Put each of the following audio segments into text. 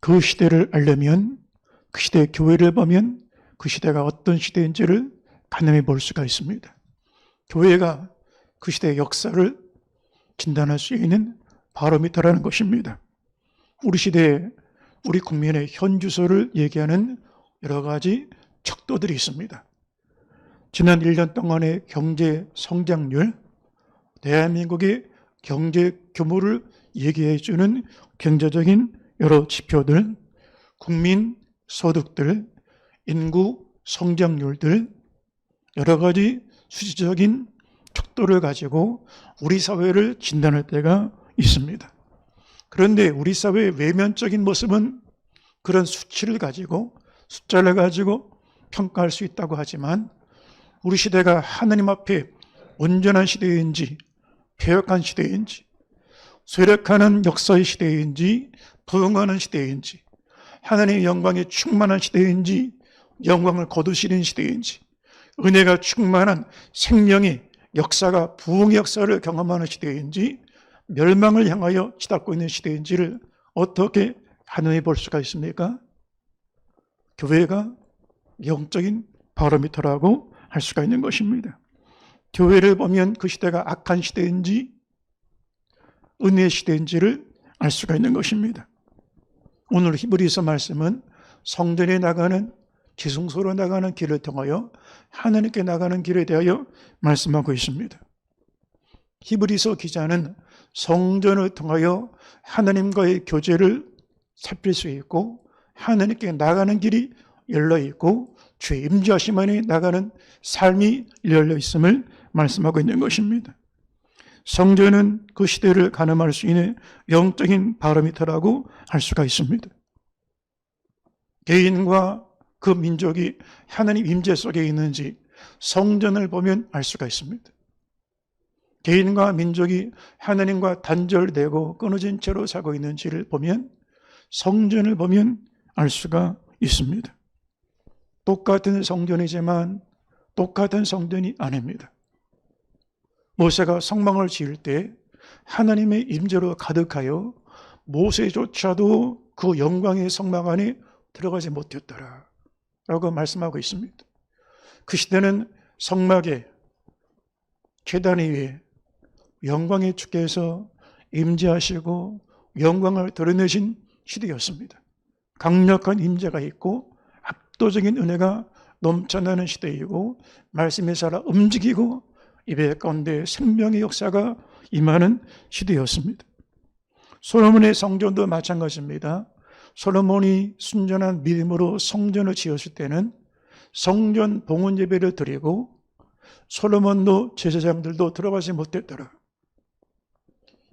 그 시대를 알려면 그 시대의 교회를 보면 그 시대가 어떤 시대인지를 가늠해 볼 수가 있습니다. 교회가 그 시대의 역사를 진단할 수 있는 바로미터라는 것입니다. 우리 시대에 우리 국민의 현주소를 얘기하는 여러 가지 척도들이 있습니다. 지난 1년 동안의 경제 성장률, 대한민국의 경제 규모를 얘기해 주는 경제적인 여러 지표들, 국민 소득들, 인구 성장률들, 여러 가지 수치적인 척도를 가지고 우리 사회를 진단할 때가 있습니다. 그런데 우리 사회의 외면적인 모습은 그런 수치를 가지고 숫자를 가지고 평가할 수 있다고 하지만 우리 시대가 하나님 앞에 온전한 시대인지 폐역한 시대인지 쇠락하는 역사의 시대인지 부흥하는 시대인지 하나님의 영광에 충만한 시대인지 영광을 거두시는 시대인지 은혜가 충만한 생명의 역사가 부흥의 역사를 경험하는 시대인지 멸망을 향하여 치닫고 있는 시대인지를 어떻게 가늠해 볼 수가 있습니까? 교회가 영적인 바로미터라고 할 수가 있는 것입니다. 교회를 보면 그 시대가 악한 시대인지 은혜의 시대인지를 알 수가 있는 것입니다. 오늘 히브리서 말씀은 성전에 나가는 지성소로 나가는 길을 통하여 하나님께 나가는 길에 대하여 말씀하고 있습니다. 히브리서 기자는 성전을 통하여 하나님과의 교제를 살필 수 있고 하나님께 나가는 길이 열려 있고 주의 임재하심 안에 나가는 삶이 열려 있음을 말씀하고 있는 것입니다. 성전은 그 시대를 가늠할 수 있는 영적인 바로미터라고 할 수가 있습니다. 개인과 그 민족이 하나님 임재 속에 있는지 성전을 보면 알 수가 있습니다. 개인과 민족이 하나님과 단절되고 끊어진 채로 살고 있는지를 보면 성전을 보면 알 수가 있습니다. 똑같은 성전이지만 똑같은 성전이 아닙니다. 모세가 성막을 지을 때 하나님의 임재로 가득하여 모세조차도 그 영광의 성막 안에 들어가지 못했더라 라고 말씀하고 있습니다. 그 시대는 성막에 제단 위에 영광의 주께서 임재하시고 영광을 드러내신 시대였습니다. 강력한 임재가 있고 압도적인 은혜가 넘쳐나는 시대이고 말씀의 살아 움직이고 예배 가운데 생명의 역사가 임하는 시대였습니다. 솔로몬의 성전도 마찬가지입니다. 솔로몬이 순전한 믿음으로 성전을 지었을 때는 성전 봉헌 예배를 드리고 솔로몬도 제사장들도 들어가지 못했더라.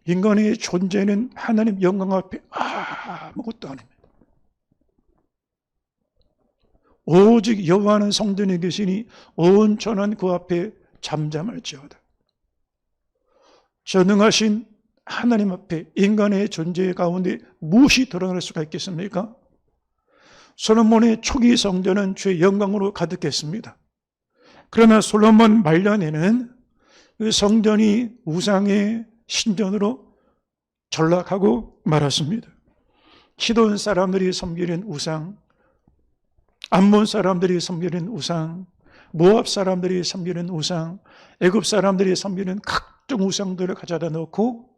인간의 존재는 하나님 영광 앞에 아무것도 아닙니다. 오직 여호와는 성전에 계시니 온 천한 그 앞에 잠잠할지어다. 전능하신 하나님 앞에 인간의 존재 가운데 무엇이 드러날 수가 있겠습니까? 솔로몬의 초기 성전은 주의 영광으로 가득했습니다. 그러나 솔로몬 말년에는 그 성전이 우상의 신전으로 전락하고 말았습니다. 시돈 사람들이 섬기는 우상, 암몬 사람들이 섬기는 우상, 모압 사람들이 섬기는 우상, 애굽 사람들이 섬기는 각종 우상들을 가져다 놓고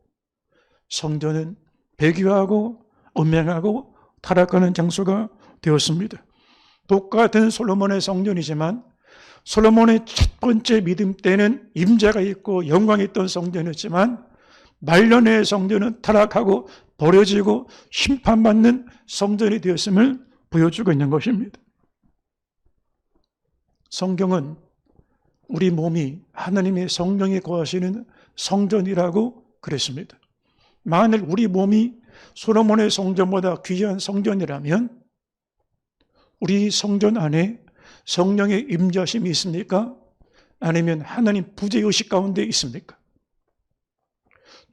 성전은 배교하고 음행하고 타락하는 장소가 되었습니다. 똑같은 솔로몬의 성전이지만 솔로몬의 첫 번째 믿음 때는 임재가 있고 영광이 있던 성전이었지만 말년의 성전은 타락하고 버려지고 심판받는 성전이 되었음을 보여주고 있는 것입니다. 성경은 우리 몸이 하나님의 성령이 거하시는 성전이라고 그랬습니다. 만일 우리 몸이 솔로몬의 성전보다 귀한 성전이라면 우리 성전 안에 성령의 임재하심이 있습니까? 아니면 하나님 부재의식 가운데 있습니까?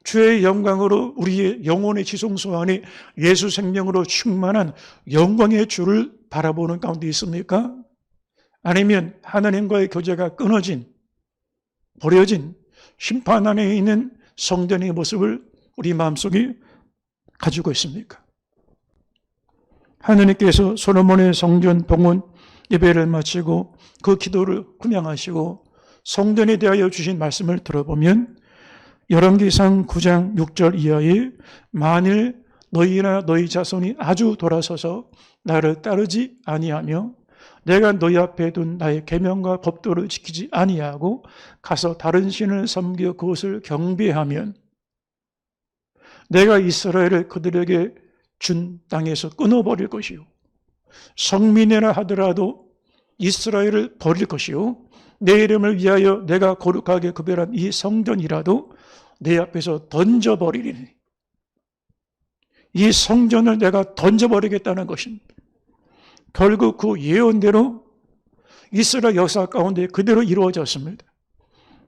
주의 영광으로 우리의 영혼의 지성소 안에 예수 생명으로 충만한 영광의 주를 바라보는 가운데 있습니까? 아니면 하나님과의 교제가 끊어진, 버려진 심판 안에 있는 성전의 모습을 우리 마음속에 가지고 있습니까? 하느님께서 솔로몬의 성전 봉헌 예배를 마치고 그 기도를 품양하시고 성전에 대하여 주신 말씀을 들어보면 열왕기상 9장 6절 이하에 만일 너희나 너희 자손이 아주 돌아서서 나를 따르지 아니하며 내가 너희 앞에 둔 나의 계명과 법도를 지키지 아니하고 가서 다른 신을 섬겨 그것을 경배하면 내가 이스라엘을 그들에게 준 땅에서 끊어버릴 것이요 성민이라 하더라도 이스라엘을 버릴 것이요 내 이름을 위하여 내가 거룩하게 구별한 이 성전이라도 내 앞에서 던져버리리니 이 성전을 내가 던져버리겠다는 것입니다. 결국 그 예언대로 이스라엘 역사 가운데 그대로 이루어졌습니다.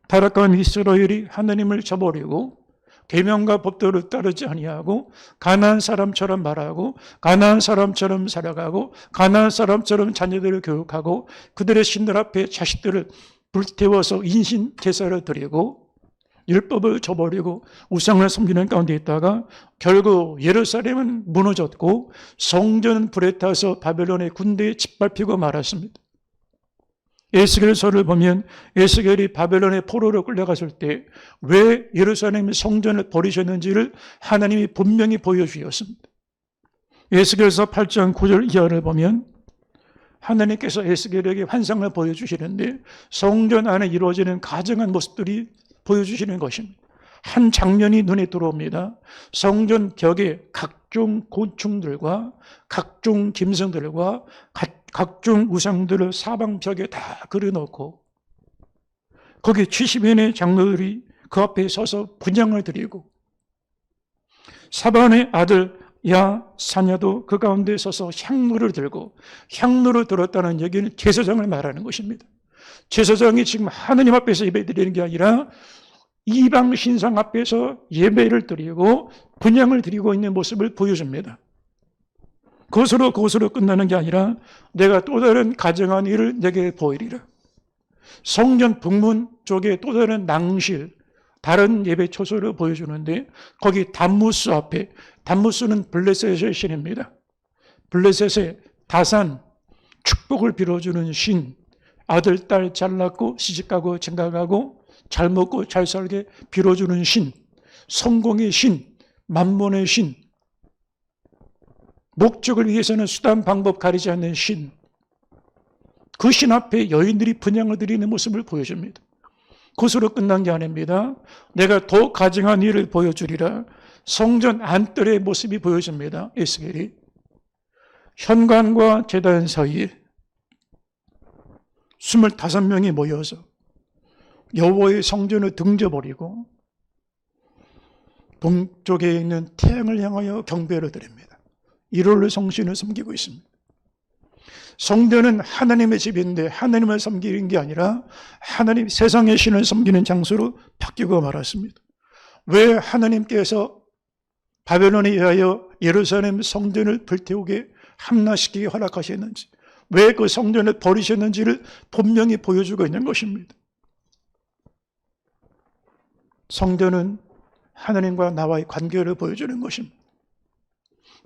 타락한 이스라엘이 하나님을 저버리고 계명과 법도를 따르지 아니하고 가나안 사람처럼 말하고 가나안 사람처럼 살아가고 가나안 사람처럼 자녀들을 교육하고 그들의 신들 앞에 자식들을 불태워서 인신 제사를 드리고 율법을 저버리고 우상을 섬기는 가운데 있다가 결국 예루살렘은 무너졌고 성전은 불에 타서 바벨론의 군대에 짓밟히고 말았습니다. 에스겔서를 보면 에스겔이 바벨론의 포로로 끌려갔을 때 왜 예루살렘 성전을 버리셨는지를 하나님이 분명히 보여주셨습니다. 에스겔서 8장 9절 이하를 보면 하나님께서 에스겔에게 환상을 보여주시는데 성전 안에 이루어지는 가증한 모습들이 보여주시는 것입니다. 한 장면이 눈에 들어옵니다. 성전 벽에 각종 곤충들과 각종 짐승들과 각종 우상들을 사방벽에 다 그려놓고 거기 70인의 장로들이 그 앞에 서서 분향을 드리고 사반의 아들 야사냐도 그 가운데 서서 향로를 들고 향로를 들었다는 얘기는 제사장을 말하는 것입니다. 제사장이 지금 하느님 앞에서 예배 드리는 게 아니라 이방 신상 앞에서 예배를 드리고 분향을 드리고 있는 모습을 보여줍니다. 그것으로 끝나는 게 아니라 내가 또 다른 가증한 일을 내게 보이리라. 성전 북문 쪽에 또 다른 낭실, 다른 예배 초소를 보여주는데 거기 단무스 앞에, 단무스는 블레셋의 신입니다. 블레셋의 다산, 축복을 빌어주는 신, 아들, 딸 잘 낳고 시집가고 장가가고 잘 먹고 잘 살게 빌어주는 신, 성공의 신, 만몬의 신, 목적을 위해서는 수단 방법 가리지 않는 신, 그 신 앞에 여인들이 분향을 드리는 모습을 보여줍니다. 그것으로 끝난 게 아닙니다. 내가 더 가증한 일을 보여주리라. 성전 안뜰의 모습이 보여집니다. 에스겔이 현관과 제단 사이에 25명이 모여서 여호와의 성전을 등져버리고 동쪽에 있는 태양을 향하여 경배를 드립니다. 일월로 성신을 섬기고 있습니다. 성전은 하나님의 집인데 하나님을 섬기는 게 아니라 하나님 세상의 신을 섬기는 장소로 바뀌고 말았습니다. 왜 하나님께서 바벨론에 의하여 예루살렘 성전을 불태우게 함락시키게 허락하셨는지, 왜 그 성전을 버리셨는지를 분명히 보여주고 있는 것입니다. 성전은 하나님과 나와의 관계를 보여주는 것입니다.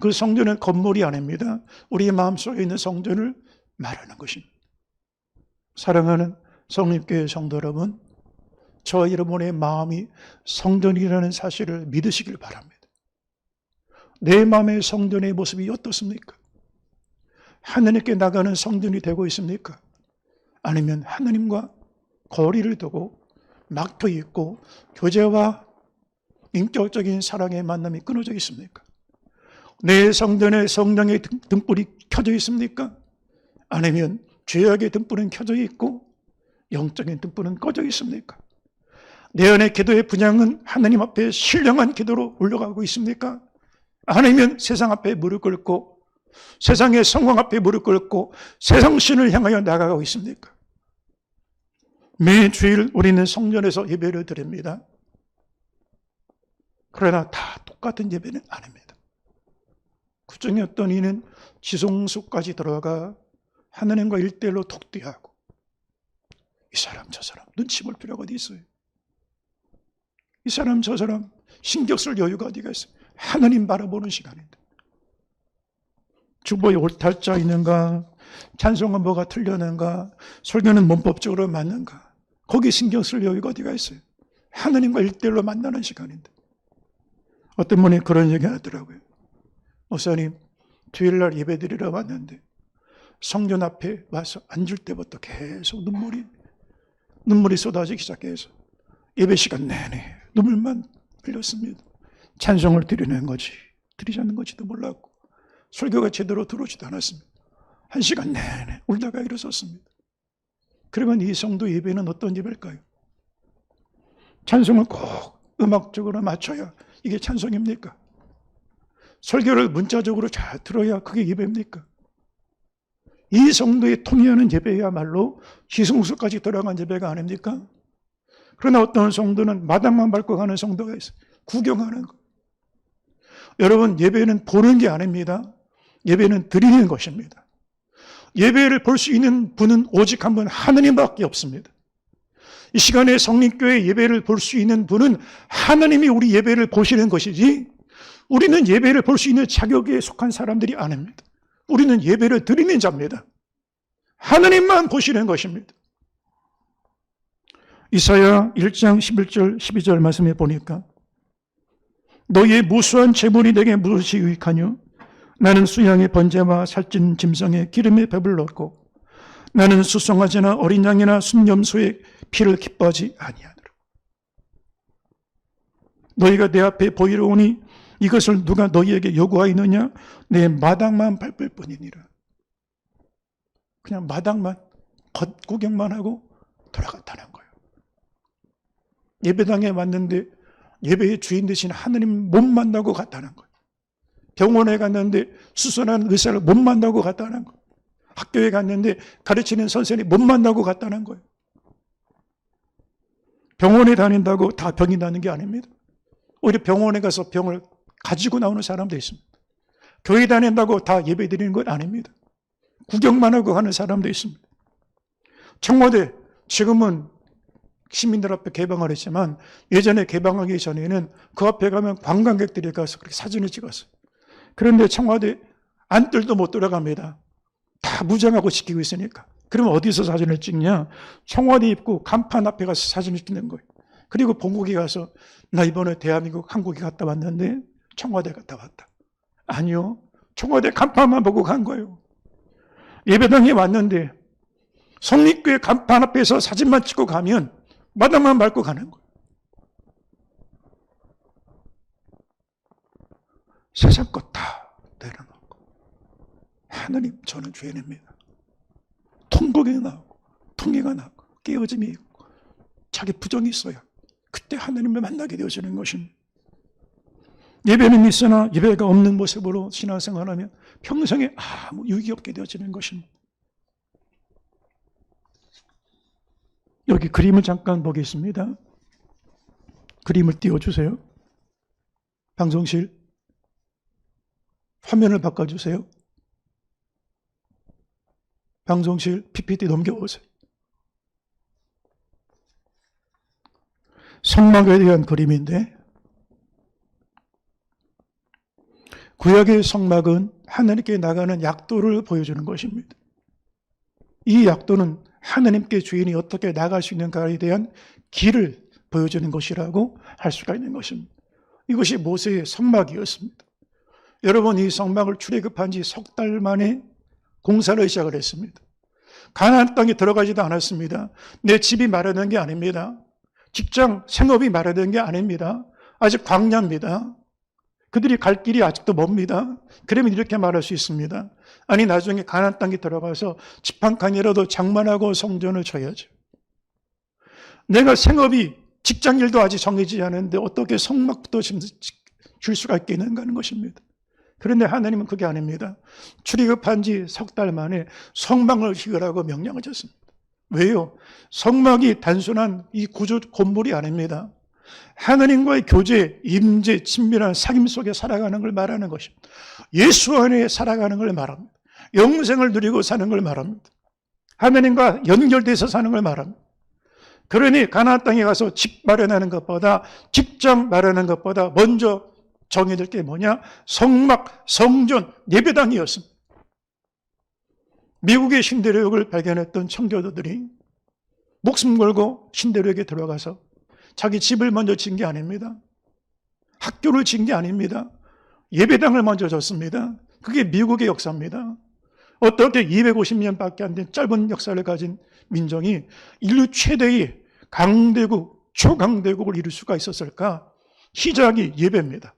그 성전은 건물이 아닙니다. 우리 마음속에 있는 성전을 말하는 것입니다. 사랑하는 성립교회 성도 여러분, 저와 여러분의 마음이 성전이라는 사실을 믿으시길 바랍니다. 내 마음의 성전의 모습이 어떻습니까? 하나님께 나가는 성전이 되고 있습니까? 아니면 하나님과 거리를 두고 막혀 있고 교제와 인격적인 사랑의 만남이 끊어져 있습니까? 내 성전에 성령의 등불이 켜져 있습니까? 아니면 죄악의 등불은 켜져 있고 영적인 등불은 꺼져 있습니까? 내 안의 기도의 분향은 하나님 앞에 신령한 기도로 올라가고 있습니까? 아니면 세상 앞에 무릎 꿇고 세상의 성공 앞에 무릎 꿇고 세상 신을 향하여 나아가고 있습니까? 매 주일 우리는 성전에서 예배를 드립니다. 그러나 다 똑같은 예배는 아닙니다. 그중에 어떤 이는 지성소까지 들어가 하나님과 일대일로 독대하고 이 사람 저 사람 눈치 볼 필요가 어디 있어요? 이 사람 저 사람 신경 쓸 여유가 어디가 있어요? 하나님 바라보는 시간인데 주보에 오탈자 있는가? 찬송은 뭐가 틀렸는가? 설교는 문법적으로 맞는가? 거기 신경 쓸 여유가 어디가 있어요? 하느님과 1대1로 만나는 시간인데. 어떤 분이 그런 얘기 하더라고요. 목사님, 주일날 예배 드리러 왔는데 성전 앞에 와서 앉을 때부터 계속 눈물이 쏟아지기 시작해서 예배 시간 내내 눈물만 흘렸습니다. 찬송을 드리는 거지, 드리지 않는 건지도 몰랐고 설교가 제대로 들어오지도 않았습니다. 1시간 내내 울다가 일어섰습니다. 그러면 이 성도 예배는 어떤 예배일까요? 찬송을 꼭 음악적으로 맞춰야 이게 찬송입니까? 설교를 문자적으로 잘 들어야 그게 예배입니까? 이 성도의 통일하는 예배야말로 지성소까지 들어간 예배가 아닙니까? 그러나 어떤 성도는 마당만 밟고 가는 성도가 있어요. 구경하는 거. 여러분, 예배는 보는 게 아닙니다. 예배는 드리는 것입니다. 예배를 볼 수 있는 분은 오직 한 분 하느님밖에 없습니다. 이 시간에 성립교회 예배를 볼 수 있는 분은 하느님이 우리 예배를 보시는 것이지 우리는 예배를 볼 수 있는 자격에 속한 사람들이 아닙니다. 우리는 예배를 드리는 자입니다. 하느님만 보시는 것입니다. 이사야 1장 11절 12절 말씀에 보니까 너희의 무수한 재물이 내게 무엇이 유익하뇨? 나는 수양의 번제와 살찐 짐승의 기름에 배불렀고 나는 수송아지나 어린 양이나 순염소의 피를 기뻐하지 아니하노라. 너희가 내 앞에 보이러 오니 이것을 누가 너희에게 요구하였느냐? 내 마당만 밟을 뿐이니라. 그냥 마당만 겉구경만 하고 돌아갔다는 거예요. 예배당에 왔는데 예배의 주인 되신 하느님 못 만나고 갔다는 거예요. 병원에 갔는데 수술하는 의사를 못 만나고 갔다는 거예요. 학교에 갔는데 가르치는 선생님 못 만나고 갔다는 거예요. 병원에 다닌다고 다 병이 나는 게 아닙니다. 오히려 병원에 가서 병을 가지고 나오는 사람도 있습니다. 교회 다닌다고 다 예배 드리는 건 아닙니다. 구경만 하고 가는 사람도 있습니다. 청와대 지금은 시민들 앞에 개방을 했지만 예전에 개방하기 전에는 그 앞에 가면 관광객들이 가서 그렇게 사진을 찍었어요. 그런데 청와대 안뜰도 못 들어갑니다. 다 무장하고 지키고 있으니까. 그러면 어디서 사진을 찍냐? 청와대 입구 간판 앞에 가서 사진을 찍는 거예요. 그리고 본국에 가서 나 이번에 대한민국 한국에 갔다 왔는데 청와대 갔다 왔다. 아니요. 청와대 간판만 보고 간 거예요. 예배당에 왔는데 성립교회 간판 앞에서 사진만 찍고 가면 마당만 밟고 가는 거예요. 세상 것 다 내려놓고 하느님 저는 죄인입니다. 통곡이 나오고 통해가 나오고 깨어짐이 있고 자기 부정이 있어야 그때 하느님을 만나게 되어지는 것입니다. 예배는 있으나 예배가 없는 모습으로 신앙생활하면 평생에 아무 유익이 없게 되어지는 것입니다. 여기 그림을 잠깐 보겠습니다. 그림을 띄워주세요. 방송실 화면을 바꿔주세요. 방송실 PPT 넘겨오세요. 성막에 대한 그림인데 구약의 성막은 하나님께 나가는 약도를 보여주는 것입니다. 이 약도는 하나님께 주인이 어떻게 나갈 수 있는가에 대한 길을 보여주는 것이라고 할 수가 있는 것입니다. 이것이 모세의 성막이었습니다. 여러분, 이 성막을 출애굽한 지 석 달 만에 공사를 시작을 했습니다. 가나안 땅에 들어가지도 않았습니다. 내 집이 마련된 게 아닙니다. 직장, 생업이 마련된 게 아닙니다. 아직 광야입니다. 그들이 갈 길이 아직도 멉니다. 그러면 이렇게 말할 수 있습니다. 아니 나중에 가나안 땅에 들어가서 집 한 칸이라도 장만하고 성전을 쳐야죠. 내가 생업이 직장일도 아직 정해지지 않은데 어떻게 성막부터 줄 수가 있겠는가 하는 것입니다. 그런데 하나님은 그게 아닙니다. 출애굽한 지 석 달 만에 성막을 지으라고 명령을 줬습니다. 왜요? 성막이 단순한 이 구조 건물이 아닙니다. 하나님과의 교제, 임재, 친밀한 사귐 속에 살아가는 걸 말하는 것입니다. 예수 안에 살아가는 걸 말합니다. 영생을 누리고 사는 걸 말합니다. 하나님과 연결돼서 사는 걸 말합니다. 그러니 가나안 땅에 가서 집 마련하는 것보다 직장 마련하는 것보다 먼저 정해질 게 뭐냐? 성막, 성전, 예배당이었습니다. 미국의 신대륙을 발견했던 청교도들이 목숨 걸고 신대륙에 들어가서 자기 집을 먼저 진 게 아닙니다. 학교를 진 게 아닙니다. 예배당을 먼저 졌습니다. 그게 미국의 역사입니다. 어떻게 250년밖에 안 된 짧은 역사를 가진 민족이 인류 최대의 강대국, 초강대국을 이룰 수가 있었을까? 시작이 예배입니다.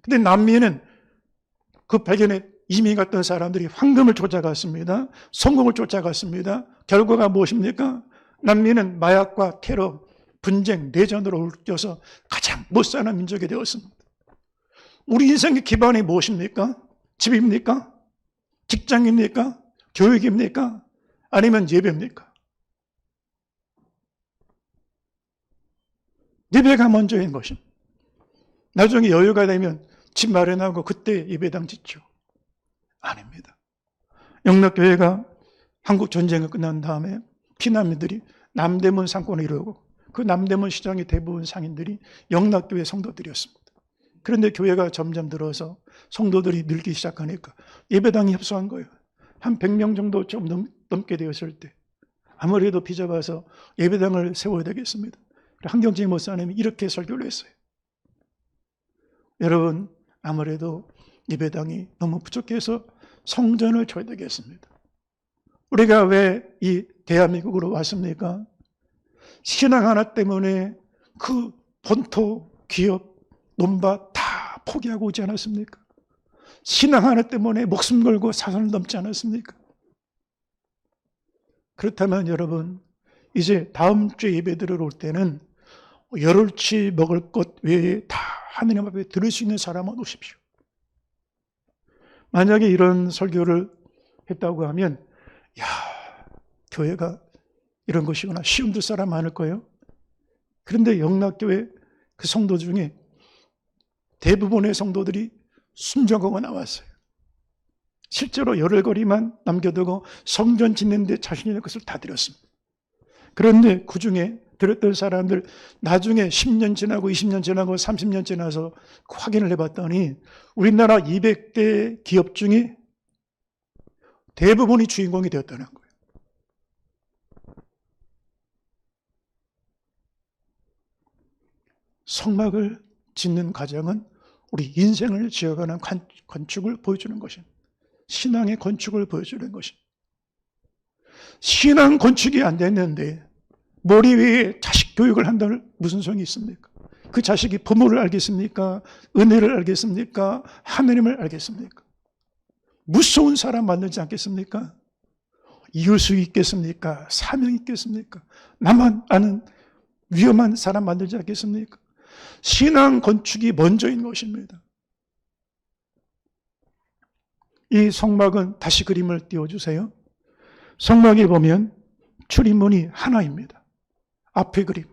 근데 남미는 그 발견에 이민 갔던 사람들이 황금을 쫓아갔습니다. 성공을 쫓아갔습니다. 결과가 무엇입니까? 남미는 마약과 테러, 분쟁, 내전으로 옮겨서 가장 못 사는 민족이 되었습니다. 우리 인생의 기반이 무엇입니까? 집입니까? 직장입니까? 교육입니까? 아니면 예배입니까? 예배가 먼저인 것입니다. 나중에 여유가 되면 집 마련하고 그때 예배당 짓죠. 아닙니다. 영락교회가 한국 전쟁이 끝난 다음에 피난민들이 남대문 상권을 이루고 그 남대문 시장의 대부분 상인들이 영락교회 성도들이었습니다. 그런데 교회가 점점 들어서 성도들이 늘기 시작하니까 예배당이 협소한 거예요. 한 100명 정도 좀 넘게 되었을 때 아무래도 비잡아서 예배당을 세워야 되겠습니다. 한경진 목사님이 이렇게 설교를 했어요. 여러분, 아무래도 예배당이 너무 부족해서 성전을 줘야 되겠습니다. 우리가 왜 이 대한민국으로 왔습니까? 신앙 하나 때문에 그 본토, 기업, 논밭 다 포기하고 오지 않았습니까? 신앙 하나 때문에 목숨 걸고 사선을 넘지 않았습니까? 그렇다면 여러분, 이제 다음 주에 예배드리러 올 때는 열흘치 먹을 것 외에 다 하느님 앞에 들을 수 있는 사람은 오십시오. 만약에 이런 설교를 했다고 하면 야, 교회가 이런 것이구나. 시험 들 사람 많을 거예요. 그런데 영락교회 그 성도 중에 대부분의 성도들이 순종하고 나왔어요. 실제로 열흘거리만 남겨두고 성전 짓는 데 자신의 것을 다 드렸습니다. 그런데 그 중에 드렸던 사람들 나중에 10년 지나고 20년 지나고 30년 지나서 확인을 해봤더니 우리나라 200대 기업 중에 대부분이 주인공이 되었다는 거예요. 성막을 짓는 과정은 우리 인생을 지어가는 건축을 보여주는 것입니다. 신앙의 건축을 보여주는 것입니다. 신앙 건축이 안 됐는데 머리 위에 자식 교육을 한다는 무슨 소용이 있습니까? 그 자식이 부모를 알겠습니까? 은혜를 알겠습니까? 하느님을 알겠습니까? 무서운 사람 만들지 않겠습니까? 이웃이 있겠습니까? 사명이 있겠습니까? 나만 아는 위험한 사람 만들지 않겠습니까? 신앙 건축이 먼저인 것입니다. 이 성막은 다시 그림을 띄워주세요. 성막에 보면 출입문이 하나입니다. 앞에 그림.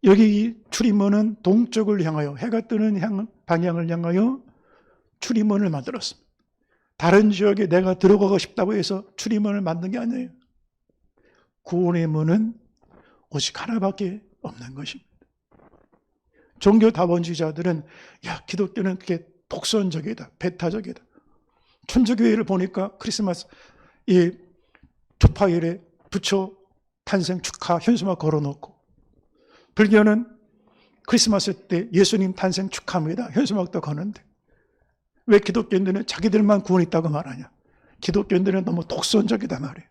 여기 이 출입문은 동쪽을 향하여 해가 뜨는 방향을 향하여 출입문을 만들었습니다. 다른 지역에 내가 들어가고 싶다고 해서 출입문을 만든 게 아니에요. 구원의 문은 오직 하나밖에 없는 것입니다. 종교다원주의자들은 야, 기독교는 그게 독선적이다, 배타적이다. 천주교회를 보니까 크리스마스 이 주파일에 부처 탄생 축하 현수막 걸어놓고, 불교는 크리스마스 때 예수님 탄생 축하합니다 현수막도 거는데 왜 기독교인들은 자기들만 구원 있다고 말하냐? 기독교인들은 너무 독선적이다 말이에요.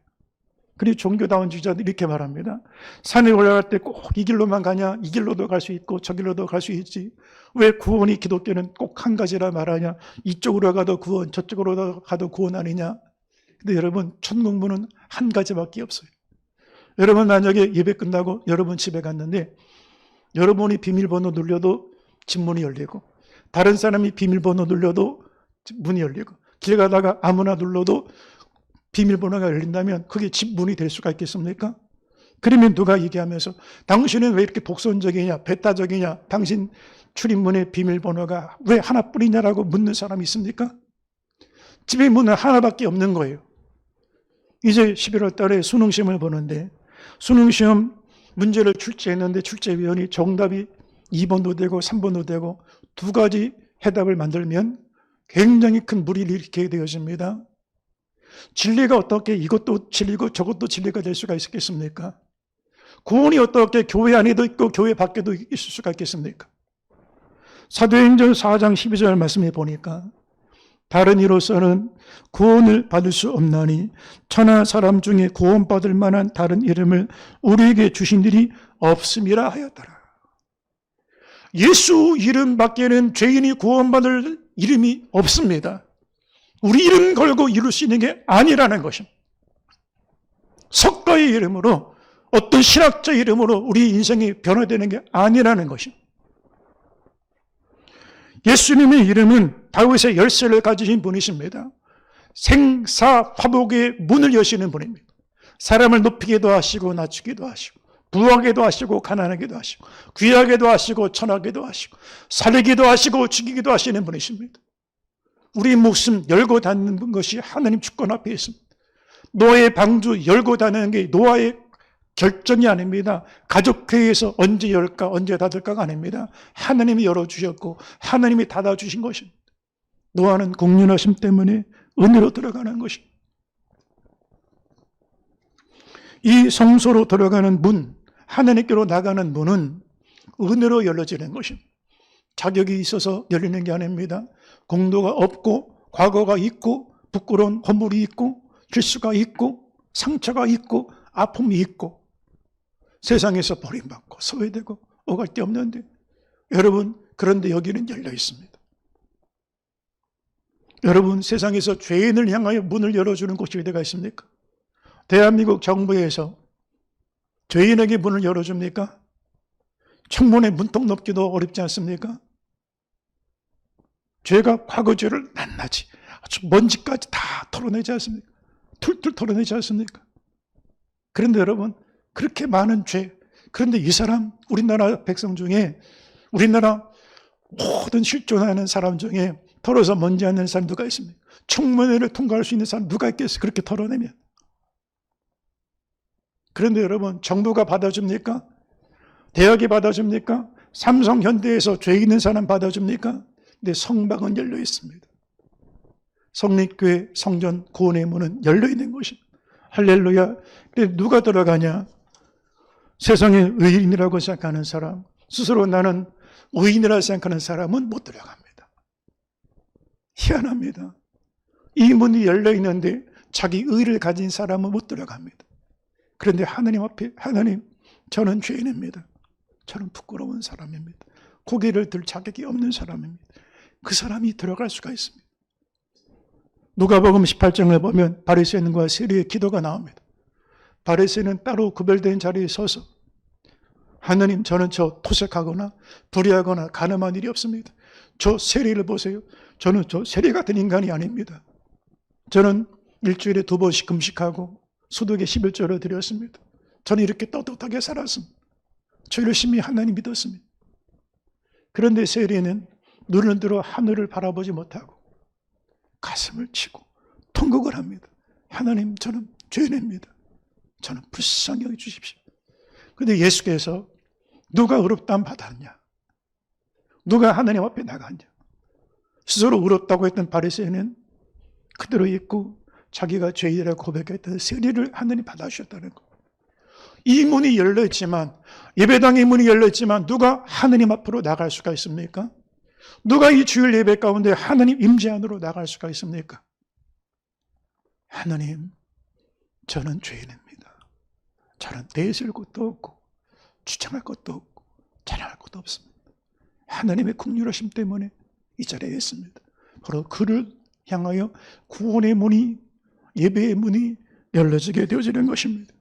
그리고 종교다원주의자들이 이렇게 말합니다. 산에 올라갈 때 꼭 이 길로만 가냐? 이 길로도 갈 수 있고 저 길로도 갈 수 있지. 왜 구원이 기독교는 꼭 한 가지라 말하냐? 이쪽으로 가도 구원, 저쪽으로 가도 구원 아니냐? 근데 여러분, 천국문은 한 가지밖에 없어요. 여러분 만약에 예배 끝나고 여러분 집에 갔는데 여러분이 비밀번호 눌려도 집 문이 열리고, 다른 사람이 비밀번호 눌려도 문이 열리고, 길 가다가 아무나 눌러도 비밀번호가 열린다면 그게 집 문이 될 수가 있겠습니까? 그러면 누가 얘기하면서 당신은 왜 이렇게 독선적이냐, 배타적이냐, 당신 출입문의 비밀번호가 왜 하나뿐이냐라고 묻는 사람이 있습니까? 집의 문은 하나밖에 없는 거예요. 이제 11월 달에 수능시험을 보는데 수능시험 문제를 출제했는데 출제위원이 정답이 2번도 되고 3번도 되고 두 가지 해답을 만들면 굉장히 큰 무리를 일으키게 되어집니다. 진리가 어떻게 이것도 진리고 저것도 진리가 될 수가 있겠습니까? 구원이 어떻게 교회 안에도 있고 교회 밖에도 있을 수가 있겠습니까? 사도행전 4장 12절 말씀에 보니까 다른 이로서는 구원을 받을 수 없나니 천하 사람 중에 구원받을 만한 다른 이름을 우리에게 주신 일이 없음이라 하였더라. 예수 이름 밖에는 죄인이 구원받을 이름이 없습니다. 우리 이름 걸고 이룰 수 있는 게 아니라는 것입니다. 석가의 이름으로 어떤 신학자 이름으로 우리 인생이 변화되는 게 아니라는 것입니다. 예수님의 이름은 다윗의 열쇠를 가지신 분이십니다. 생사화복의 문을 여시는 분입니다. 사람을 높이기도 하시고 낮추기도 하시고 부하게도 하시고 가난하게도 하시고 귀하게도 하시고 천하게도 하시고 살리기도 하시고 죽이기도 하시는 분이십니다. 우리 목숨 열고 닫는 것이 하나님 주권 앞에 있습니다. 노아의 방주 열고 닫는 게 노아의 결정이 아닙니다. 가족회의에서 언제 열까 언제 닫을까가 아닙니다. 하나님이 열어주셨고 하나님이 닫아주신 것입니다. 노아는 공륜하심 때문에 은혜로 들어가는 것입니다. 이 성소로 들어가는 문, 하나님께로 나가는 문은 은혜로 열려지는 것입니다. 자격이 있어서 열리는 게 아닙니다. 공도가 없고 과거가 있고 부끄러운 허물이 있고 실수가 있고 상처가 있고 아픔이 있고 세상에서 버림받고 소외되고 오갈 데 없는데 여러분 그런데 여기는 열려 있습니다. 여러분 세상에서 죄인을 향하여 문을 열어주는 곳이 어디가 있습니까? 대한민국 정부에서 죄인에게 문을 열어줍니까? 청문회 문턱 넘기도 어렵지 않습니까? 죄가 과거 죄를 낱낱이 아주 먼지까지 다 털어내지 않습니까? 툴툴 털어내지 않습니까? 그런데 여러분 그렇게 많은 죄, 그런데 이 사람 우리나라 백성 중에 우리나라 모든 실존하는 사람 중에 털어서 먼지 않는 사람 누가 있습니까? 청문회를 통과할 수 있는 사람 누가 있겠어요? 그렇게 털어내면. 그런데 여러분 정부가 받아줍니까? 대학이 받아줍니까? 삼성, 현대에서 죄 있는 사람 받아줍니까? 근데 성방은 열려 있습니다. 성립교회, 성전, 구원의 문은 열려 있는 것입니다. 할렐루야. 근데 누가 들어가냐? 세상에 의인이라고 생각하는 사람, 스스로 나는 의인이라고 생각하는 사람은 못 들어갑니다. 희한합니다. 이 문이 열려 있는데 자기 의를 가진 사람은 못 들어갑니다. 그런데 하나님 앞에 하나님 저는 죄인입니다. 저는 부끄러운 사람입니다. 고개를 들 자격이 없는 사람입니다. 그 사람이 들어갈 수가 있습니다. 누가복음 18장을 보면 바리새인과 세리의 기도가 나옵니다. 바리새인은 따로 구별된 자리에 서서 하나님 저는 저 토색하거나 불의하거나 간음한 일이 없습니다. 저 세리를 보세요. 저는 저 세리 같은 인간이 아닙니다. 저는 일주일에 2번씩 금식하고 소득의 11조를 드렸습니다. 저는 이렇게 떳떳하게 살았습니다. 저 열심히 하나님 믿었습니다. 그런데 세리는 눈을 들어 하늘을 바라보지 못하고 가슴을 치고 통곡을 합니다. 하나님 저는 죄인입니다. 저는 불쌍히 여겨주십시오. 그런데 예수께서 누가 의롭다함 받았냐? 누가 하나님 앞에 나갔냐? 스스로 의롭다고 했던 바리새인은 그대로 있고 자기가 죄인이라고 고백했던 세리를 하나님 받아주셨다는 것. 이 문이 열려있지만 예배당의 문이 열려있지만 누가 하나님 앞으로 나갈 수가 있습니까? 누가 이 주일 예배 가운데 하나님 임재 안으로 나갈 수가 있습니까? 하나님 저는 죄인입니다. 저는 내세울 것도 없고 주장할 것도 없고 자랑할 것도 없습니다. 하나님의 긍휼하심 때문에 이 자리에 있습니다. 바로 그를 향하여 구원의 문이 예배의 문이 열려지게 되어지는 것입니다.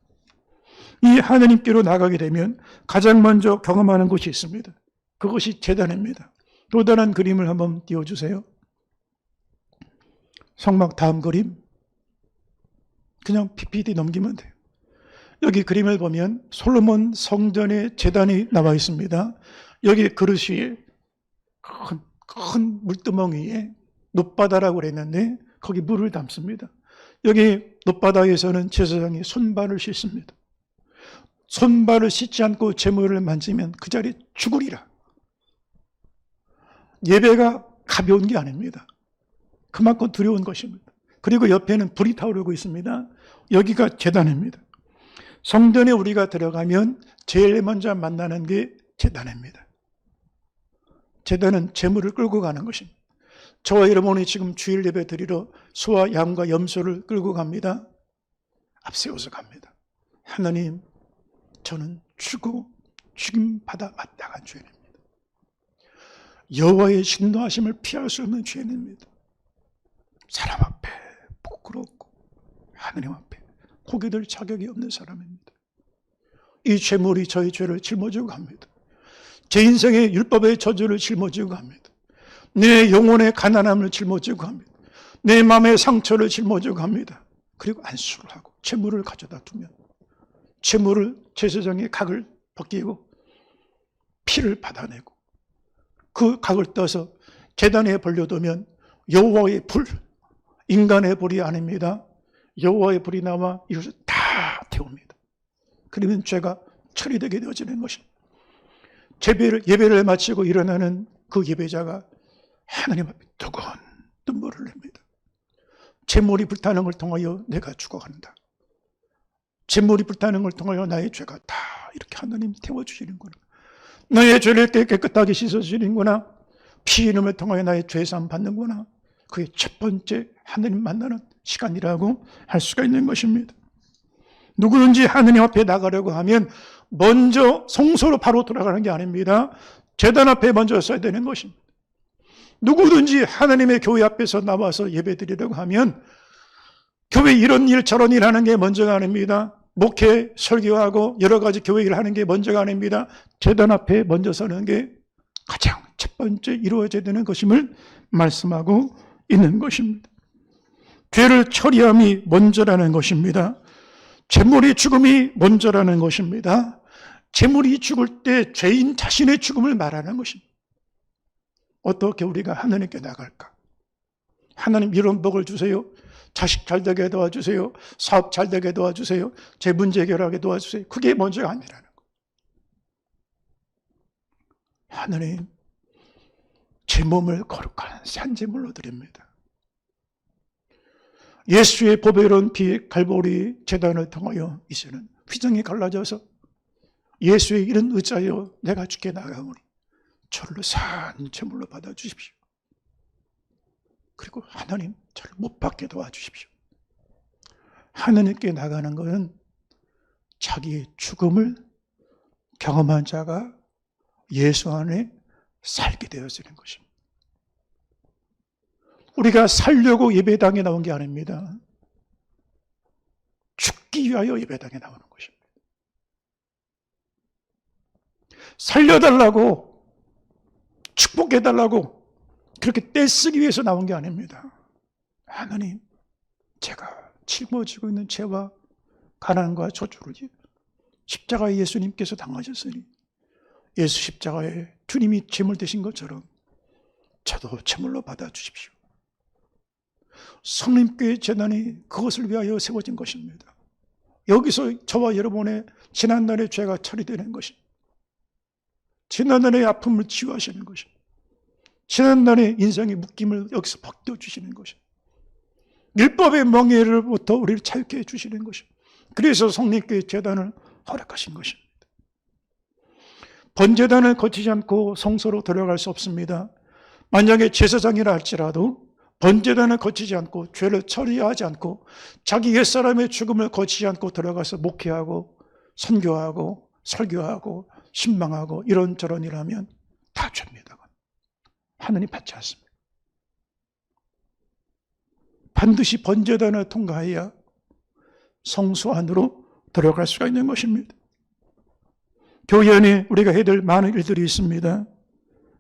이 하나님께로 나가게 되면 가장 먼저 경험하는 것이 있습니다. 그것이 제단입니다. 또 다른 그림을 한번 띄워주세요. 성막 다음 그림 그냥 PPT 넘기면 돼요. 여기 그림을 보면 솔로몬 성전의 제단이 나와 있습니다. 여기 그릇 위에 큰 물두멍이에 놋바다라고 그랬는데 거기 물을 담습니다. 여기 놋바다에서는 제사장이 손발을 씻습니다. 손발을 씻지 않고 제물을 만지면 그 자리에 죽으리라. 예배가 가벼운 게 아닙니다. 그만큼 두려운 것입니다. 그리고 옆에는 불이 타오르고 있습니다. 여기가 제단입니다. 성전에 우리가 들어가면 제일 먼저 만나는 게 제단입니다. 제단은 제물을 끌고 가는 것입니다. 저와 여러분이 지금 주일 예배 드리러 소와 양과 염소를 끌고 갑니다. 앞세워서 갑니다. 하나님, 저는 죽임받아 마땅한 죄인입니다. 여호와의 신노하심을 피할 수 없는 죄인입니다. 사람 앞에 부끄럽고 하나님 앞에 고개들 자격이 없는 사람입니다. 이 죄물이 저의 죄를 짊어지고 갑니다. 제 인생의 율법의 저주를 짊어지고 갑니다. 내 영혼의 가난함을 짊어지고 갑니다. 내 마음의 상처를 짊어지고 갑니다. 그리고 안수를 하고 제물을 가져다 두면 제물을 제사장의 각을 벗기고 피를 받아내고 그 각을 떠서 제단에 벌려두면 여호와의 불, 인간의 불이 아닙니다. 여호와의 불이 나와 이것을 다 태웁니다. 그러면 죄가 처리되게 되어지는 것입니다. 예배를 마치고 일어나는 그 예배자가 하나님 앞에 뜨거운 눈물을 냅니다. 제물이 불타는 걸 통하여 내가 죽어간다. 제물이 불타는 걸 통하여 나의 죄가 다 이렇게 하나님 태워주시는구나. 나의 죄를 깨끗하게 씻어주시는구나. 피 이름을 통하여 나의 죄사함 받는구나. 그게 첫 번째 하나님 만나는 시간이라고 할 수가 있는 것입니다. 누구든지 하나님 앞에 나가려고 하면 먼저 성소로 바로 돌아가는 게 아닙니다. 제단 앞에 먼저 서야 되는 것입니다. 누구든지 하나님의 교회 앞에서 나와서 예배드리려고 하면 교회 이런 일 저런 일 하는 게 먼저가 아닙니다. 목회, 설교하고 여러 가지 교회 일 하는 게 먼저가 아닙니다. 제단 앞에 먼저 서는 게 가장 첫 번째 이루어져야 되는 것임을 말씀하고 있는 것입니다. 죄를 처리함이 먼저라는 것입니다. 제물의 죽음이 먼저라는 것입니다. 제물이 죽을 때 죄인 자신의 죽음을 말하는 것입니다. 어떻게 우리가 하나님께 나갈까? 하나님 이런 복을 주세요. 자식 잘 되게 도와주세요. 사업 잘 되게 도와주세요. 제 문제 해결하게 도와주세요. 그게 먼저가 아니라는 거. 하나님, 제 몸을 거룩한 산제물로 드립니다. 예수의 보배로운 피 갈보리 제단을 통하여 이제는 휘정이 갈라져서 예수의 이런 의자여 내가 주께 나가오니 저를 산 제물로 받아주십시오. 그리고 하나님 저를 못 받게 도와주십시오. 하나님께 나가는 것은 자기의 죽음을 경험한 자가 예수 안에 살게 되어지는 것입니다. 우리가 살려고 예배당에 나온 게 아닙니다. 죽기 위하여 예배당에 나오는 것입니다. 살려달라고 축복해달라고 그렇게 떼쓰기 위해서 나온 게 아닙니다. 하나님, 제가 짊어지고 있는 죄와 가난과 저주를 십자가에 예수님께서 당하셨으니 예수 십자가에 주님이 제물 되신 것처럼 저도 제물로 받아주십시오. 성림교회 재단이 그것을 위하여 세워진 것입니다. 여기서 저와 여러분의 지난날의 죄가 처리되는 것입니다. 지난날의 아픔을 치유하시는 것입니다. 지난날의 인생의 묶임을 여기서 벗겨주시는 것입니다. 율법의 멍에로부터 우리를 자유케 해주시는 것입니다. 그래서 성립교회 재단을 허락하신 것입니다. 번제단을 거치지 않고 성소로 들어갈 수 없습니다. 만약에 제사장이라 할지라도 번제단을 거치지 않고 죄를 처리하지 않고 자기 옛사람의 죽음을 거치지 않고 들어가서 목회하고 선교하고 설교하고 신방하고 이런저런 일하면 다 죄입니다. 하나님 받지 않습니다. 반드시 번제단을 통과해야 성소 안으로 들어갈 수가 있는 것입니다. 교회 안에 우리가 해야 될 많은 일들이 있습니다.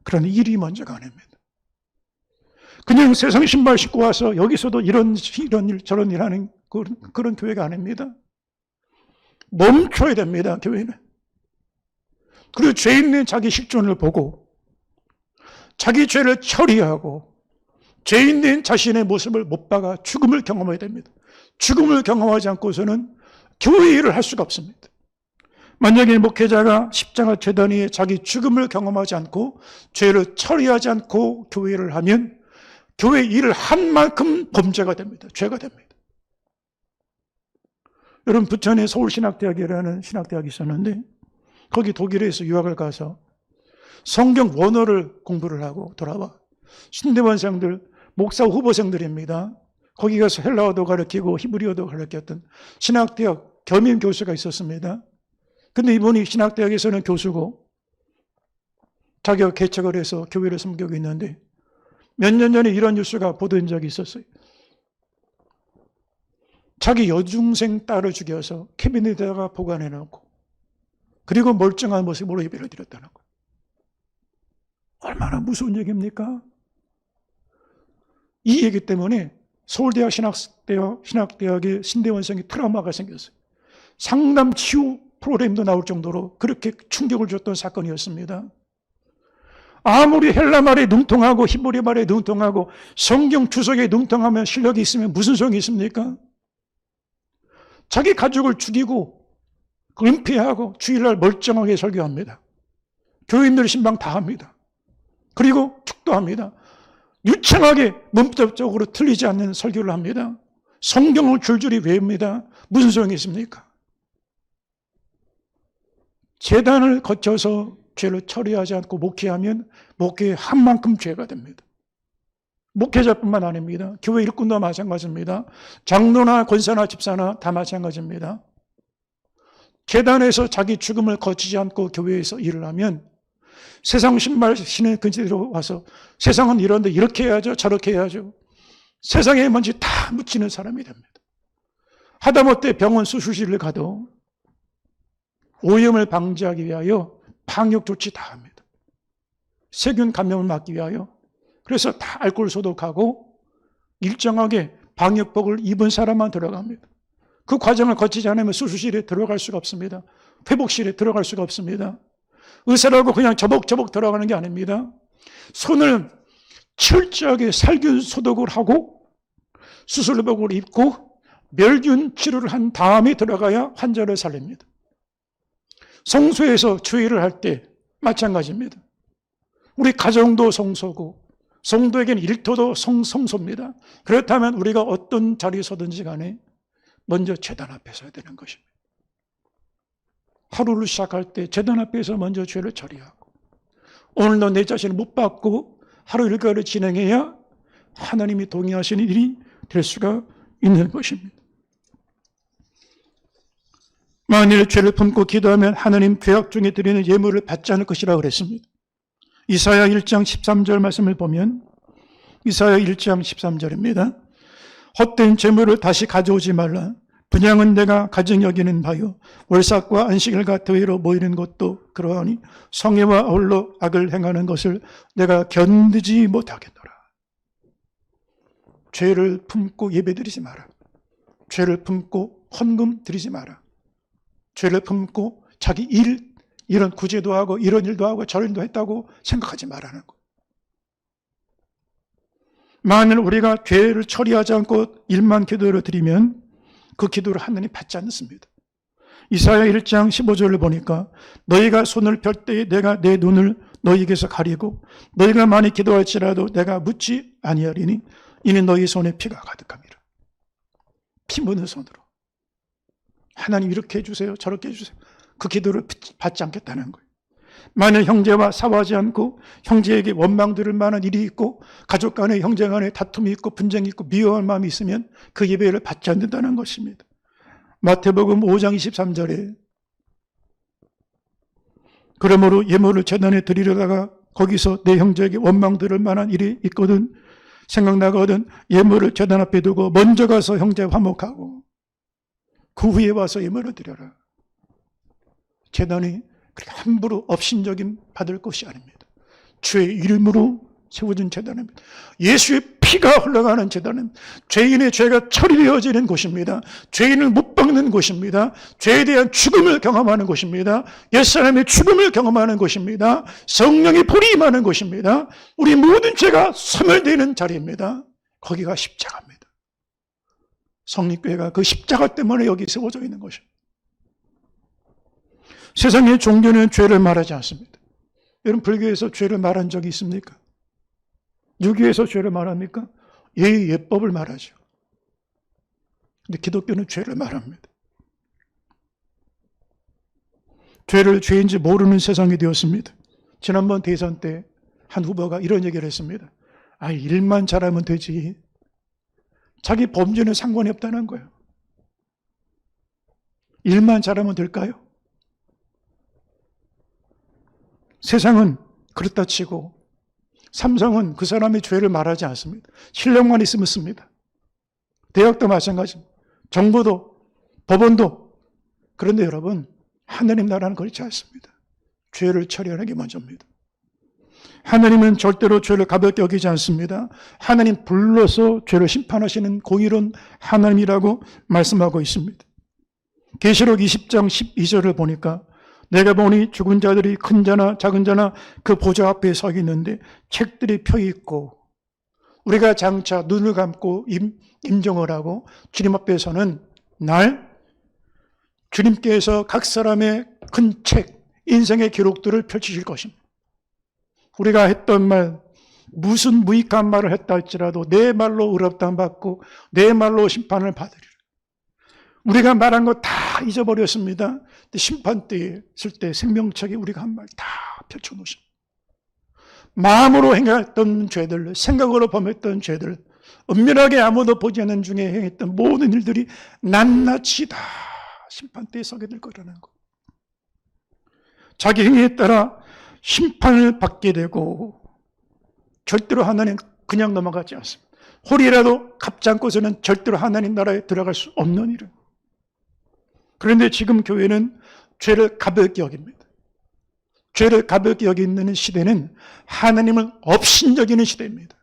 그러나 일이 먼저가 아닙니다. 그냥 세상 신발 신고 와서 여기서도 이런 일 저런 일 하는 그런 교회가 아닙니다. 멈춰야 됩니다. 교회는. 그리고 죄 있는 자기 실존을 보고 자기 죄를 처리하고 죄 있는 자신의 모습을 못 박아 죽음을 경험해야 됩니다. 죽음을 경험하지 않고서는 교회 일을 할 수가 없습니다. 만약에 목회자가 십자가 제단 위에 자기 죽음을 경험하지 않고 죄를 처리하지 않고 교회를 하면 교회 일을 한 만큼 범죄가 됩니다. 죄가 됩니다. 여러분, 부천에 서울신학대학이라는 신학대학이 있었는데 거기 독일에서 유학을 가서 성경 원어를 공부를 하고 돌아와 신대원생들, 목사 후보생들입니다. 거기 가서 헬라어도 가르치고 히브리어도 가르쳤던 신학대학 겸임 교수가 있었습니다. 근데 이분이 신학대학에서는 교수고 자기가 개척을 해서 교회를 섬기고 있는데 몇 년 전에 이런 뉴스가 보도된 적이 있었어요. 자기 여중생 딸을 죽여서 캐비넷에다가 보관해놓고 그리고 멀쩡한 모습으로 예배를 드렸다는 거예요. 얼마나 무서운 얘기입니까? 이 얘기 때문에 서울대학 신학대학의 신대원생이 트라우마가 생겼어요. 상담 치유 프로그램도 나올 정도로 그렇게 충격을 줬던 사건이었습니다. 아무리 헬라 말에 능통하고 히브리 말에 능통하고 성경 주석에 능통하면 실력이 있으면 무슨 소용이 있습니까? 자기 가족을 죽이고 은폐하고 주일날 멀쩡하게 설교합니다. 교인들 신방 다 합니다. 그리고 축도합니다. 유창하게 문법적으로 틀리지 않는 설교를 합니다. 성경을 줄줄이 외웁니다. 무슨 소용이 있습니까? 제단을 거쳐서 죄를 처리하지 않고 목회하면 목회의 한 만큼 죄가 됩니다. 목회자뿐만 아닙니다. 교회 일꾼도 마찬가지입니다. 장로나 권사나 집사나 다 마찬가지입니다. 계단에서 자기 죽음을 거치지 않고 교회에서 일을 하면 세상 신발 신은 근처로 와서 세상은 이런데 이렇게 해야죠, 저렇게 해야죠. 세상에 먼지 다 묻히는 사람이 됩니다. 하다못해 병원 수술실을 가도 오염을 방지하기 위하여 방역 조치 다 합니다. 세균 감염을 막기 위하여. 그래서 다 알코올 소독하고 일정하게 방역복을 입은 사람만 들어갑니다. 그 과정을 거치지 않으면 수술실에 들어갈 수가 없습니다. 회복실에 들어갈 수가 없습니다. 의사라고 그냥 저벅저벅 들어가는 게 아닙니다. 손을 철저하게 살균 소독을 하고 수술복을 입고 멸균 치료를 한 다음에 들어가야 환자를 살립니다. 성소에서 주의를 할 때 마찬가지입니다. 우리 가정도 성소고 성도에게는 일터도 성소입니다. 그렇다면 우리가 어떤 자리에 서든지 간에 먼저 제단 앞에 서야 되는 것입니다. 하루를 시작할 때 제단 앞에서 먼저 죄를 처리하고 오늘도 내 자신을 못 받고 하루 일과를 진행해야 하나님이 동의하시는 일이 될 수가 있는 것입니다. 만일 죄를 품고 기도하면 하나님 죄악 중에 드리는 예물을 받지 않을 것이라고 그랬습니다. 이사야 1장 13절 말씀을 보면 이사야 1장 13절입니다. 헛된 재물을 다시 가져오지 말라. 분양은 내가 가증 여기는 바요. 월삭과 안식일과 대회로 모이는 것도 그러하니 성회와 어울러 악을 행하는 것을 내가 견디지 못하겠노라. 죄를 품고 예배드리지 마라. 죄를 품고 헌금 드리지 마라. 죄를 품고 자기 이런 구제도 하고 이런 일도 하고 저런 일도 했다고 생각하지 말라는 것. 만일 우리가 죄를 처리하지 않고 일만 기도를 드리면 그 기도를 하나님 받지 않습니다. 이사야 1장 15절을 보니까 너희가 손을 펼 때에 내가 내 눈을 너희에게서 가리고 너희가 많이 기도할지라도 내가 묻지 아니하리니 이는 너희 손에 피가 가득함이라. 피 묻은 손으로 하나님 이렇게 해주세요, 저렇게 해주세요. 그 기도를 받지 않겠다는 거예요. 만일 형제와 싸워하지 않고 형제에게 원망 들을 만한 일이 있고 가족 간에 형제 간에 다툼이 있고 분쟁이 있고 미워할 마음이 있으면 그 예배를 받지 않는다는 것입니다. 마태복음 5장 23절에 그러므로 예물을 제단에 드리려다가 거기서 내 형제에게 원망 들을 만한 일이 있거든 생각나거든 예물을 제단 앞에 두고 먼저 가서 형제 화목하고 그 후에 와서 예물을 드려라. 제단이 그렇게 함부로 업신적인 받을 것이 아닙니다. 주의 이름으로 세워진 제단입니다. 예수의 피가 흘러가는 제단은 죄인의 죄가 처리되어지는 곳입니다. 죄인을 못 박는 곳입니다. 죄에 대한 죽음을 경험하는 곳입니다. 옛사람의 죽음을 경험하는 곳입니다. 성령의 불이 임하는 곳입니다. 우리 모든 죄가 소멸되는 자리입니다. 거기가 십자가입니다. 성립교회가 그 십자가 때문에 여기 세워져 있는 것입니다. 세상의 종교는 죄를 말하지 않습니다. 여러분 불교에서 죄를 말한 적이 있습니까? 누구에 의해서 죄를 말합니까? 예법을 말하죠. 근데 기독교는 죄를 말합니다. 죄를 죄인지 모르는 세상이 되었습니다. 지난번 대선 때 한 후보가 이런 얘기를 했습니다. 일만 잘하면 되지. 자기 범죄는 상관이 없다는 거예요. 일만 잘하면 될까요? 세상은 그렇다 치고 삼성은 그 사람의 죄를 말하지 않습니다. 실력만 있으면 씁니다. 대학도 마찬가지입니다. 정부도 법원도. 그런데 여러분, 하나님 나라는 그렇지 않습니다. 죄를 처리하는 게 먼저입니다. 하나님은 절대로 죄를 가볍게 여기지 않습니다. 하나님 불러서 죄를 심판하시는 공의로운 하나님이라고 말씀하고 있습니다. 계시록 20장 12절을 보니까 내가 보니 죽은 자들이 큰 자나 작은 자나 그 보좌 앞에 서 있는데 책들이 펴 있고 우리가 장차 눈을 감고 임종을 하고 주님 앞에서는 날 주님께서 각 사람의 큰 책, 인생의 기록들을 펼치실 것입니다. 우리가 했던 말, 무슨 무익한 말을 했다 할지라도 내 말로 의롭다함 받고 내 말로 심판을 받으리라. 우리가 말한 거 다 잊어버렸습니다. 심판대에 있을 때 생명책에 우리가 한 말 다 펼쳐놓으십니다. 마음으로 행했던 죄들, 생각으로 범했던 죄들, 은밀하게 아무도 보지 않는 중에 행했던 모든 일들이 낱낱이 다 심판대에 서게 될 거라는 거. 자기 행위에 따라 심판을 받게 되고 절대로 하나님 그냥 넘어가지 않습니다. 홀이라도 갚지 않고서는 절대로 하나님 나라에 들어갈 수 없는 일은. 그런데 지금 교회는 죄를 가볍게 여깁니다. 죄를 가볍게 여기는 시대는 하나님을 업신여기는 시대입니다.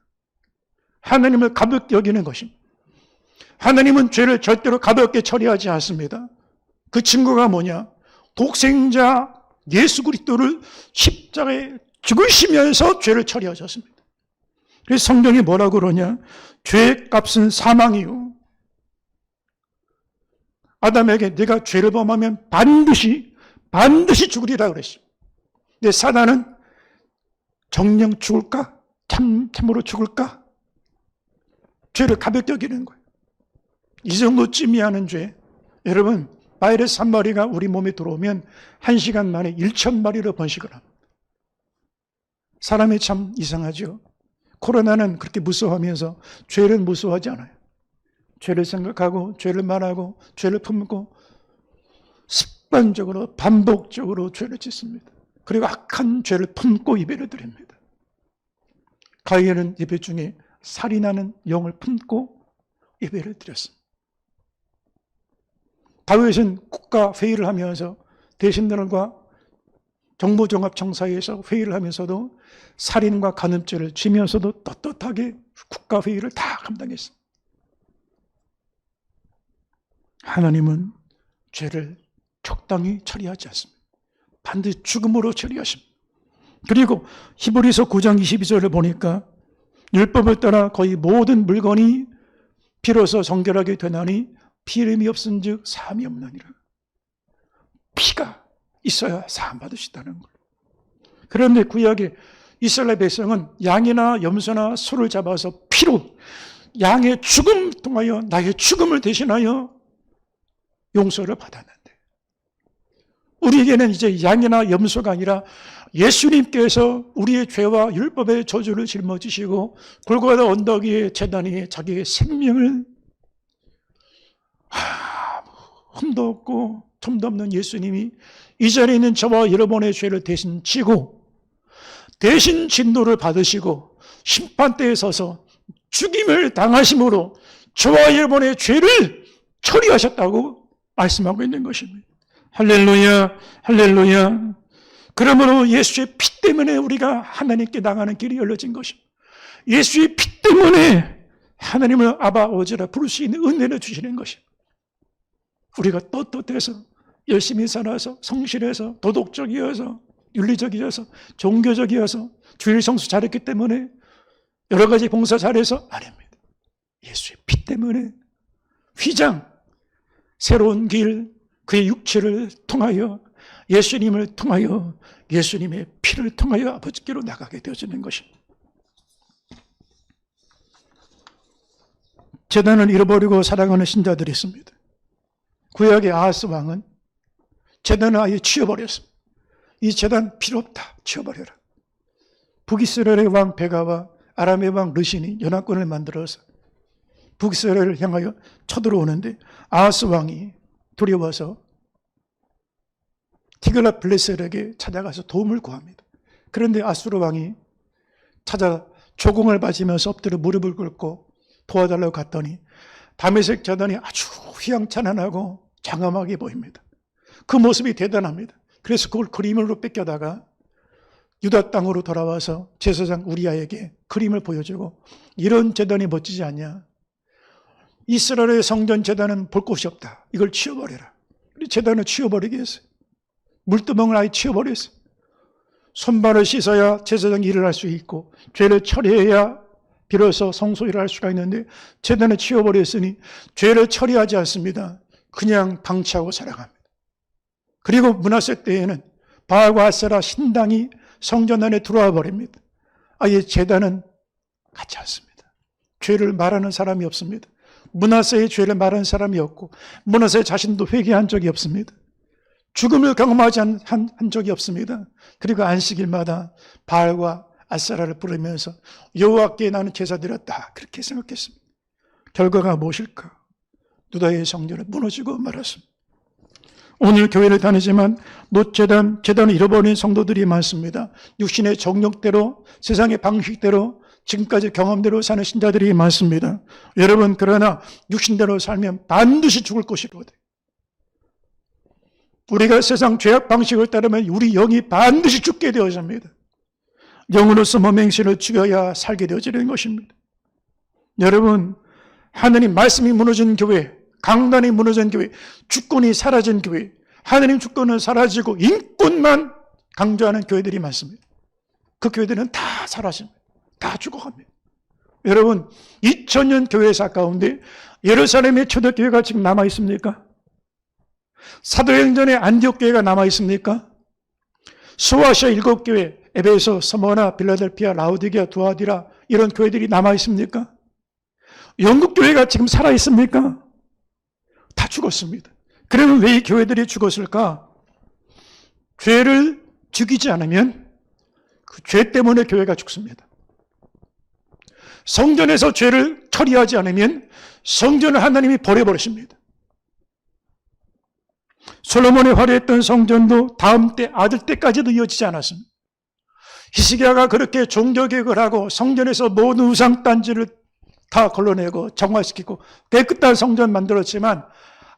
하나님을 가볍게 여기는 것입니다. 하나님은 죄를 절대로 가볍게 처리하지 않습니다. 그 증거가 뭐냐? 독생자 예수 그리스도를 십자가에 죽으시면서 죄를 처리하셨습니다. 그래서 성경이 뭐라고 그러냐? 죄의 값은 사망이요. 아담에게 네가 죄를 범하면 반드시 죽으리라 그랬어요. 근데 사단은 정녕 죽을까? 참으로 죽을까? 죄를 가볍게 여기는 거예요. 이 정도쯤이 하는 죄. 여러분, 바이러스 한 마리가 우리 몸에 들어오면 1시간 만에 1,000마리로 번식을 합니다. 사람이 참 이상하죠. 코로나는 그렇게 무서워하면서 죄를 무서워하지 않아요. 죄를 생각하고 죄를 말하고 죄를 품고 습관적으로 반복적으로 죄를 짓습니다. 그리고 악한 죄를 품고 예배를 드립니다. 가인은 예배 중에 살인하는 영을 품고 예배를 드렸습니다. 다윗은 국가 회의를 하면서 대신들과 정보종합청사에서 회의를 하면서도 살인과 간음죄를 지면서도 떳떳하게 국가 회의를 다 감당했습니다. 하나님은 죄를 적당히 처리하지 않습니다. 반드시 죽음으로 처리하십니다. 그리고 히브리서 9장 22절을 보니까 율법을 따라 거의 모든 물건이 비로소 정결하게 되나니 피름이 없은즉 사함이 없느니라. 피가 있어야 사함 받으시다는 거예요. 그런데 구약의 이스라엘 백성은 양이나 염소나 소를 잡아서 피로 양의 죽음을 통하여 나의 죽음을 대신하여 용서를 받았는데 우리에게는 이제 양이나 염소가 아니라 예수님께서 우리의 죄와 율법의 저주를 짊어지시고 골고다 언덕 위에 제단 위에 자기의 생명을 흠도 없고 틈도 없는 예수님이 이 자리에 있는 저와 여러분의 죄를 대신 지고 대신 진노를 받으시고 심판대에 서서 죽임을 당하심으로 저와 여러분의 죄를 처리하셨다고 말씀하고 있는 것입니다. 할렐루야, 할렐루야. 그러므로 예수의 피 때문에 우리가 하나님께 나가는 길이 열려진 것입니다. 예수의 피 때문에 하나님을 아바 아버지라 부를 수 있는 은혜를 주시는 것입니다. 우리가 떳떳해서 열심히 살아서 성실해서 도덕적이어서 윤리적이어서 종교적이어서 주일 성수 잘했기 때문에 여러 가지 봉사 잘해서 아닙니다. 예수의 피 때문에 휘장, 새로운 길, 그의 육체를 통하여 예수님을 통하여 예수님의 피를 통하여 아버지께로 나가게 되어지는 것입니다. 제단을 잃어버리고 살아가는 신자들이 있습니다. 구약의 아하스 왕은 제단을 아예 치워버렸습니다. 이 제단 필요 없다. 치워버려라. 북이스라엘의 왕 베가와 아람의 왕 르신이 연합군을 만들어서 북이스라엘을 향하여 쳐들어오는데 아하스 왕이 두려워서 티글랏필레셀에게 찾아가서 도움을 구합니다. 그런데 아수르 왕이 찾아 조공을 바치면서 엎드려 무릎을 꿇고 도와달라고 갔더니 다메섹 제단이 아주 휘황찬란하고 장엄하게 보입니다. 그 모습이 대단합니다. 그래서 그걸 그림으로 뺏겨다가 유다 땅으로 돌아와서 제사장 우리아에게 그림을 보여주고 이런 제단이 멋지지 않냐. 이스라엘의 성전 제단은 볼 곳이 없다. 이걸 치워버려라. 제단을 치워버리게 했어요. 물두멍을 아예 치워버렸어요. 손발을 씻어야 제사장이 일을 할 수 있고 죄를 처리해야 비로소 성소일을 할 수가 있는데 제단을 치워버렸으니 죄를 처리하지 않습니다. 그냥 방치하고 살아갑니다. 그리고 므낫세 때에는 바알과 아세라 신당이 성전 안에 들어와 버립니다. 아예 제단은 갖지 않습니다. 죄를 말하는 사람이 없습니다. 므낫세의 죄를 말하는 사람이 없고 므낫세 자신도 회개한 적이 없습니다. 죽음을 경험하지 한 적이 없습니다. 그리고 안식일마다 바알과 아세라를 부르면서 여호와께 나는 제사 드렸다. 그렇게 생각했습니다. 결과가 무엇일까? 유다의 성전은 무너지고 말았습니다. 오늘 교회를 다니지만 제단을 잃어버린 성도들이 많습니다. 육신의 정욕대로 세상의 방식대로 지금까지 경험대로 사는 신자들이 많습니다. 여러분 그러나 육신대로 살면 반드시 죽을 것이거든요. 우리가 세상 죄악 방식을 따르면 우리 영이 반드시 죽게 되어집니다. 영으로서 맹신을 죽여야 살게 되어지는 것입니다. 여러분 하느님 말씀이 무너진 교회, 강단이 무너진 교회, 주권이 사라진 교회, 하느님 주권은 사라지고 인권만 강조하는 교회들이 많습니다. 그 교회들은 다 사라집니다. 다 죽어갑니다. 여러분 2000년 교회사 가운데 예루살렘의 초대교회가 지금 남아있습니까? 사도행전의 안디옥교회가 남아있습니까? 소아시아 7교회, 에베소, 서머나, 빌라델피아, 라우디게아, 두아디라 이런 교회들이 남아있습니까? 영국교회가 지금 살아있습니까? 다 죽었습니다. 그러면 왜 이 교회들이 죽었을까? 죄를 죽이지 않으면 그 죄 때문에 교회가 죽습니다. 성전에서 죄를 처리하지 않으면 성전을 하나님이 버려버리십니다. 솔로몬이 화려했던 성전도 다음 때 아들 때까지도 이어지지 않았습니다. 히스기야가 그렇게 종교개혁을 하고 성전에서 모든 우상단지를 다 걸러내고 정화시키고 깨끗한 성전 만들었지만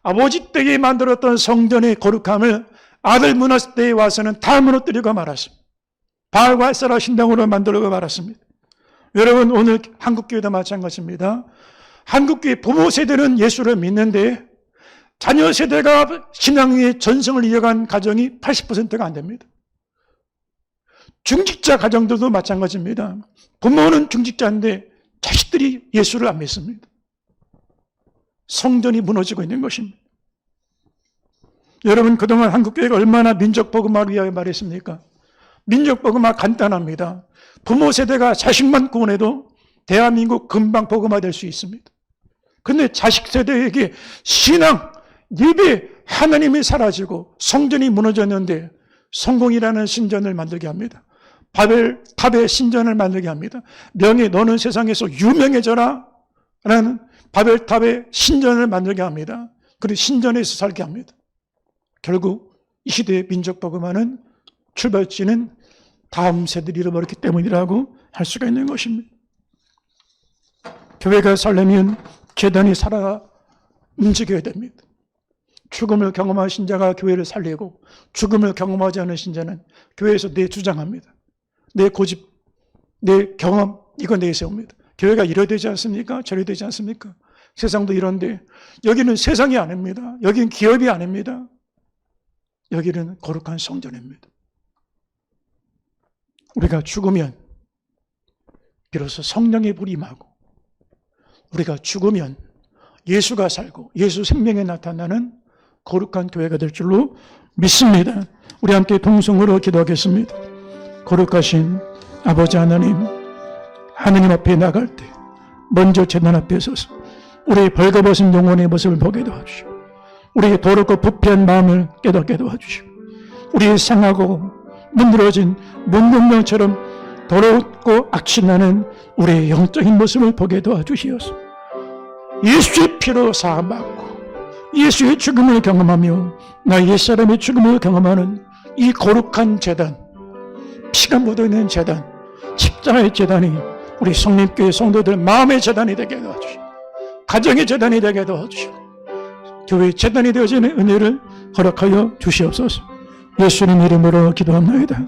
아버지 때에 만들었던 성전의 거룩함을 아들 므낫세 때에 와서는 다 무너뜨리고 말았습니다. 바알과 아세라 신당으로 만들고 말았습니다. 여러분 오늘 한국교회도 마찬가지입니다. 한국교회 부모 세대는 예수를 믿는데 자녀 세대가 신앙의 전승을 이어간 가정이 80%가 안 됩니다. 중직자 가정들도 마찬가지입니다. 부모는 중직자인데 자식들이 예수를 안 믿습니다. 성전이 무너지고 있는 것입니다. 여러분 그동안 한국교회가 얼마나 민족복음화를 위하여 말했습니까? 민족복음화 간단합니다. 부모 세대가 자식만 구원해도 대한민국 금방 복음화될 수 있습니다. 그런데 자식 세대에게 신앙, 예배, 하나님이 사라지고 성전이 무너졌는데 성공이라는 신전을 만들게 합니다. 바벨탑의 신전을 만들게 합니다. 명예 너는 세상에서 유명해져라 라는 바벨탑의 신전을 만들게 합니다. 그리고 신전에서 살게 합니다. 결국 이 시대의 민족복음화는 출발지는 다음 세대를 잃어버렸기 때문이라고 할 수가 있는 것입니다. 교회가 살려면 제단이 살아 움직여야 됩니다. 죽음을 경험한 신자가 교회를 살리고 죽음을 경험하지 않은 신자는 교회에서 내주장합니다. 내 고집, 내 경험 이거 내세웁니다. 교회가 이래 되지 않습니까? 저래 되지 않습니까? 세상도 이런데 여기는 세상이 아닙니다. 여기는 기업이 아닙니다. 여기는 거룩한 성전입니다. 우리가 죽으면 비로소 성령의 불이 임하고 우리가 죽으면 예수가 살고 예수 생명에 나타나는 거룩한 교회가 될 줄로 믿습니다. 우리 함께 동성으로 기도하겠습니다. 거룩하신 아버지 하나님, 하느님 앞에 나갈 때 먼저 제단 앞에 서서 우리의 벌거벗은 영혼의 모습을 보게 도와주시고 우리의 도롭고 부패한 마음을 깨닫게 도와주시고 우리의 상하고 문드러진 문둥병처럼 더럽고 악취나는 우리의 영적인 모습을 보게 도와주시옵소서. 예수의 피로 사함받고 예수의 죽음을 경험하며 나 옛사람의 죽음을 경험하는 이 거룩한 제단, 피가 묻어있는 제단, 십자가의 제단이 우리 성립교회 성도들 마음의 제단이 되게 도와주시고 가정의 제단이 되게 도와주시고 교회의 제단이 되어지는 은혜를 허락하여 주시옵소서. 예수님 이름으로 기도합니다.